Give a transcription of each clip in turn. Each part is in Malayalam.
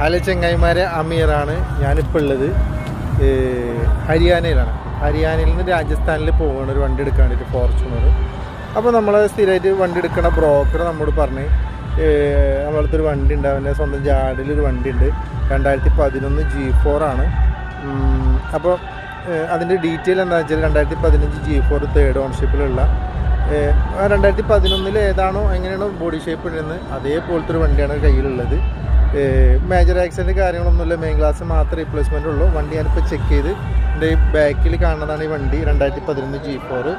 ഹലോ ചെങ്ങായിമാരെ, അമീറാണ്. ഞാനിപ്പോൾ ഉള്ളത് ഹരിയാനയിലാണ്. ഹരിയാനയിൽ നിന്ന് രാജസ്ഥാനിൽ പോകുന്ന ഒരു വണ്ടി എടുക്കാൻ വേണ്ടിയിട്ട്, ഫോർച്യൂണർ. അപ്പോൾ നമ്മൾ സ്ഥിരമായിട്ട് വണ്ടി എടുക്കുന്ന ബ്രോക്കർ നമ്മോട് പറഞ്ഞ് നമ്മളടുത്തൊരു വണ്ടി ഉണ്ട്, അവൻ്റെ സ്വന്തം ജാഡിലൊരു വണ്ടി ഉണ്ട്, 2011 G4 ആണ്. അപ്പോൾ അതിൻ്റെ ഡീറ്റെയിൽ എന്താണെന്ന് വെച്ചാൽ 2015 G4 തേർഡ് ഓൺഷിപ്പിലുള്ള 2011 ഏതാണോ എങ്ങനെയാണോ ബോഡി ഷേപ്പ് ഉണ്ടെന്ന് അതേപോലത്തെ ഒരു വണ്ടിയാണ് കയ്യിലുള്ളത്. മേജർ ആക്സിഡൻറ്റ് കാര്യങ്ങളൊന്നുമില്ല, മെയിൻ ഗ്ലാസ് മാത്രമേ റീപ്ലേസ്മെൻ്റ് ഉള്ളൂ. വണ്ടി ഞാനിപ്പോൾ ചെക്ക് ചെയ്ത് എൻ്റെ ബാക്കിൽ കാണുന്നതാണ് ഈ വണ്ടി. 2011 G4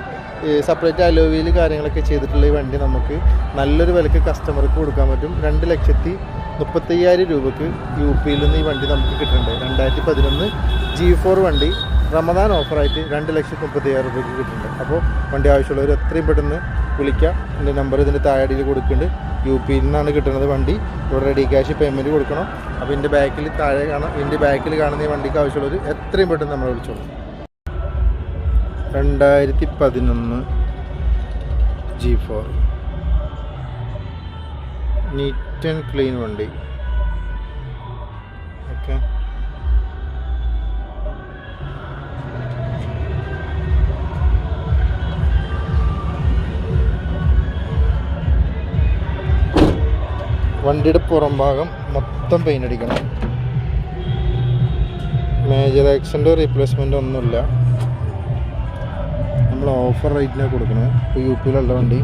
സെപ്പറേറ്റ് അലോവിയിൽ കാര്യങ്ങളൊക്കെ ചെയ്തിട്ടുള്ള ഈ വണ്ടി നമുക്ക് നല്ലൊരു വിലക്ക് കസ്റ്റമർക്ക് കൊടുക്കാൻ പറ്റും. 2,35,000 രൂപക്ക് UP-യിൽ നിന്ന് ഈ വണ്ടി നമുക്ക് കിട്ടുന്നുണ്ട്. 2011 G4 വണ്ടി റമദാൻ ഓഫറായിട്ട് 2,35,000 രൂപയ്ക്ക് കിട്ടുന്നുണ്ട്. അപ്പോൾ വണ്ടി ആവശ്യമുള്ളവർ എത്രയും പെട്ടെന്ന് വിളിക്കുക. എൻ്റെ നമ്പർ ഇതിൻ്റെ താഴെയിൽ കൊടുക്കുന്നുണ്ട്. UP-യിൽ നിന്നാണ് കിട്ടുന്നത് വണ്ടി. ഇവിടെ റെഡി ക്യാഷ് പേയ്മെൻറ്റ് കൊടുക്കണം. അപ്പോൾ ഇതിൻ്റെ ബാക്കിൽ താഴെ കാണാം, ഇതിൻ്റെ ബാക്കിൽ കാണുന്ന ഈ വണ്ടിക്ക് ആവശ്യമുള്ളവർ എത്രയും പെട്ടെന്ന് നമ്മളെ വിളിച്ചോളൂ. 2011 G4 നീറ്റ് ആൻഡ് ക്ലീൻ വണ്ടി. ഓക്കെ, വണ്ടിയുടെ പുറം ഭാഗം മൊത്തം പെയിൻ്റ് അടിക്കണം. മേജർ ആക്സിഡൻറ്റോ റീപ്ലേസ്മെൻറ്റോ ഒന്നുമില്ല. നമ്മൾ ഓഫർ റേറ്റിനാണ് കൊടുക്കുന്നത്. ഇപ്പോൾ UP-യിലുള്ള വണ്ടി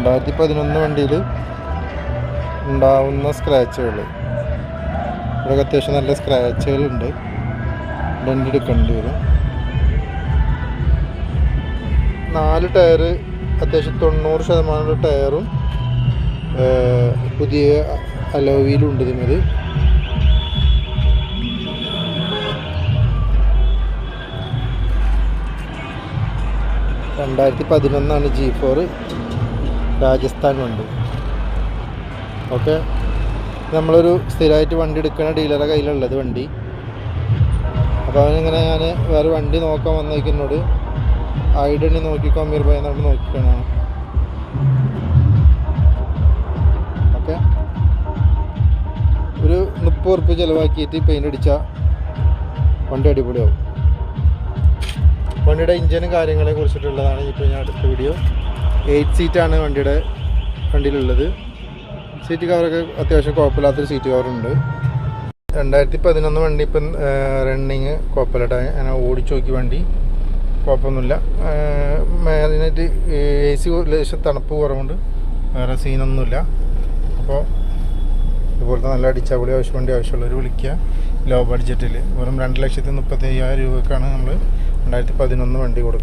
2011 വണ്ടിയിൽ ഉണ്ടാവുന്ന സ്ക്രാച്ചുകൾ, ഇവിടെ അത്യാവശ്യം നല്ല സ്ക്രാച്ചുകളുണ്ട്. ഡെൻ്റ് എടുക്കേണ്ടി വരും. 4 ടയറ് അത്യാവശ്യം 90% ടയറും പുതിയ അലോവിയിലും ഉണ്ട്. ഇതിന് 2011 G4 രാജസ്ഥാൻ വണ്ടി. ഓക്കെ, നമ്മളൊരു സ്ഥിരമായിട്ട് വണ്ടി എടുക്കുന്ന ഡീലറുടെ കയ്യിലുള്ളത് വണ്ടി. അപ്പോൾ അവനിങ്ങനെ ഞാൻ വേറെ വണ്ടി നോക്കാൻ വന്നേക്കുന്നോട് ഐഡണി നോക്കിക്കോ അമീർ ഭായി എന്നോട് നോക്കിക്കണം. ഓക്കെ, ഒരു 30 ഉറുപ്പിക ചിലവാക്കിയിട്ട് പെയിൻ്റ് അടിച്ചാൽ വണ്ടി അടിപൊളിയാവും. വണ്ടിയുടെ ഇഞ്ചിനും കാര്യങ്ങളെ കുറിച്ചിട്ടുള്ളതാണ് ഇപ്പോൾ ഞാൻ അടുത്ത വീഡിയോ. 8 സീറ്റാണ് വണ്ടിയിലുള്ളത്. സീറ്റ് കവറൊക്കെ അത്യാവശ്യം കുഴപ്പമില്ലാത്തൊരു സീറ്റ് കവറുണ്ട്. 2011 വണ്ടി ഇപ്പം റണ്ണിങ് കുഴപ്പമില്ല. ഞാൻ ഓടിച്ചു നോക്കി, വണ്ടി കുഴപ്പമൊന്നുമില്ല. മെയിനായിട്ട് AC ലേശം തണുപ്പ് കുറവുണ്ട്, വേറെ സീനൊന്നുമില്ല. അപ്പോൾ ഇതുപോലത്തെ നല്ല അടിച്ചാപൊളി വണ്ടി ആവശ്യമുള്ളവർ വിളിക്കുക. ലോ ബഡ്ജറ്റിൽ വെറും 2,35,000 രൂപക്കാണ് നമ്മൾ 2011 വണ്ടി കൊടുക്കുന്നത്.